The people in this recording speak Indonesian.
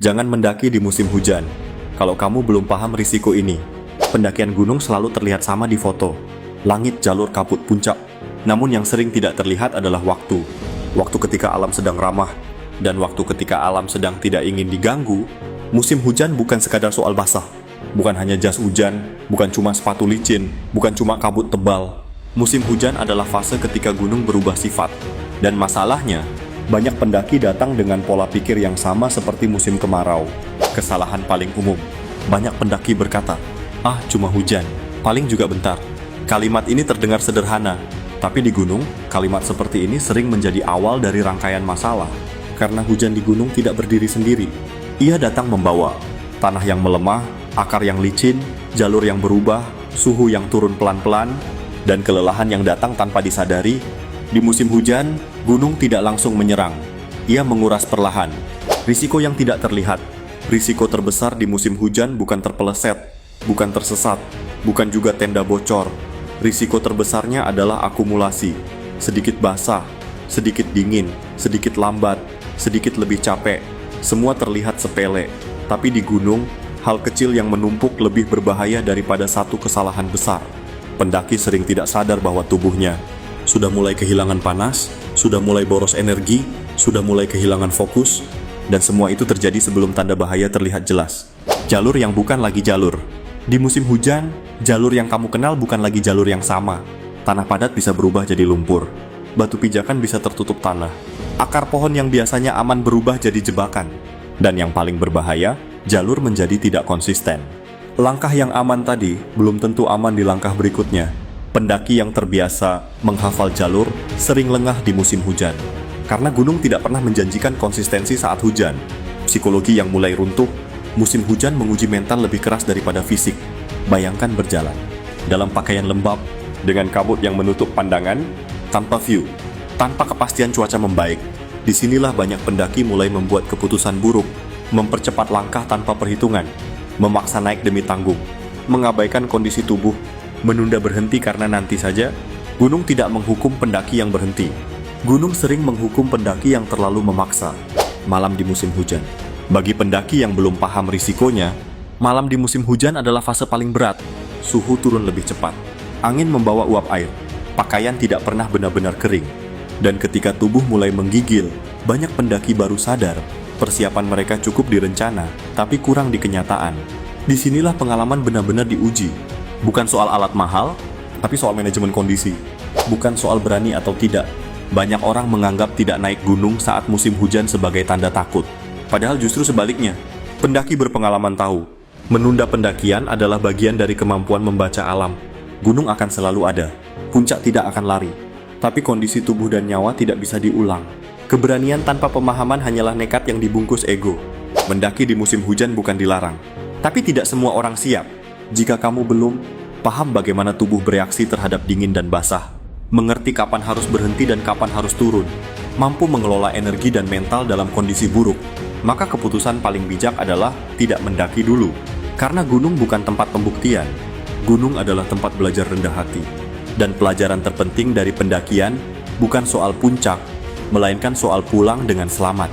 Jangan mendaki di musim hujan. Kalau kamu belum paham risiko ini, pendakian gunung selalu terlihat sama di foto. Langit, jalur, kabut, puncak. Namun yang sering tidak terlihat adalah waktu. Waktu ketika alam sedang ramah, dan waktu ketika alam sedang tidak ingin diganggu. Musim hujan bukan sekadar soal basah. Bukan hanya jas hujan, bukan cuma sepatu licin, bukan cuma kabut tebal. Musim hujan adalah fase ketika gunung berubah sifat. Dan masalahnya, banyak pendaki datang dengan pola pikir yang sama seperti musim kemarau. Kesalahan paling umum. Banyak pendaki berkata, "Ah, cuma hujan, paling juga bentar." Kalimat ini terdengar sederhana, tapi di gunung, kalimat seperti ini sering menjadi awal dari rangkaian masalah. Karena hujan di gunung tidak berdiri sendiri. Ia datang membawa tanah yang melemah, akar yang licin, jalur yang berubah, suhu yang turun pelan-pelan, dan kelelahan yang datang tanpa disadari. Di musim hujan, gunung tidak langsung menyerang. Ia menguras perlahan. Risiko yang tidak terlihat. Risiko terbesar di musim hujan bukan terpeleset, bukan tersesat, bukan juga tenda bocor. Risiko terbesarnya adalah akumulasi. Sedikit basah, sedikit dingin, sedikit lambat, sedikit lebih capek. Semua terlihat sepele. Tapi di gunung, hal kecil yang menumpuk lebih berbahaya daripada satu kesalahan besar. Pendaki sering tidak sadar bahwa tubuhnya sudah mulai kehilangan panas, sudah mulai boros energi, sudah mulai kehilangan fokus, dan semua itu terjadi sebelum tanda bahaya terlihat jelas. Jalur yang bukan lagi jalur. Di musim hujan, jalur yang kamu kenal bukan lagi jalur yang sama. Tanah padat bisa berubah jadi lumpur. Batu pijakan bisa tertutup tanah. Akar pohon yang biasanya aman berubah jadi jebakan. Dan yang paling berbahaya, jalur menjadi tidak konsisten. Langkah yang aman tadi belum tentu aman di langkah berikutnya. Pendaki yang terbiasa menghafal jalur sering lengah di musim hujan. Karena gunung tidak pernah menjanjikan konsistensi saat hujan. Psikologi yang mulai runtuh, musim hujan menguji mental lebih keras daripada fisik. Bayangkan berjalan dalam pakaian lembab, dengan kabut yang menutup pandangan, tanpa view, tanpa kepastian cuaca membaik. Disinilah banyak pendaki mulai membuat keputusan buruk, mempercepat langkah tanpa perhitungan, memaksa naik demi tanggung, mengabaikan kondisi tubuh, menunda berhenti karena nanti saja. Gunung tidak menghukum pendaki yang berhenti. Gunung sering menghukum pendaki yang terlalu memaksa. Malam di musim hujan. Bagi pendaki yang belum paham risikonya, malam di musim hujan adalah fase paling berat. Suhu turun lebih cepat. Angin membawa uap air. Pakaian tidak pernah benar-benar kering. Dan ketika tubuh mulai menggigil, banyak pendaki baru sadar persiapan mereka cukup direncana, tapi kurang di kenyataan. Disinilah pengalaman benar-benar diuji. Bukan soal alat mahal, tapi soal manajemen kondisi. Bukan soal berani atau tidak. Banyak orang menganggap tidak naik gunung saat musim hujan sebagai tanda takut. Padahal justru sebaliknya. Pendaki berpengalaman tahu, menunda pendakian adalah bagian dari kemampuan membaca alam. Gunung akan selalu ada. Puncak tidak akan lari. Tapi kondisi tubuh dan nyawa tidak bisa diulang. Keberanian tanpa pemahaman hanyalah nekat yang dibungkus ego. Mendaki di musim hujan bukan dilarang. Tapi tidak semua orang siap. Jika kamu belum paham bagaimana tubuh bereaksi terhadap dingin dan basah, mengerti kapan harus berhenti dan kapan harus turun, mampu mengelola energi dan mental dalam kondisi buruk, maka keputusan paling bijak adalah tidak mendaki dulu. Karena gunung bukan tempat pembuktian. Gunung adalah tempat belajar rendah hati. Dan pelajaran terpenting dari pendakian bukan soal puncak, melainkan soal pulang dengan selamat.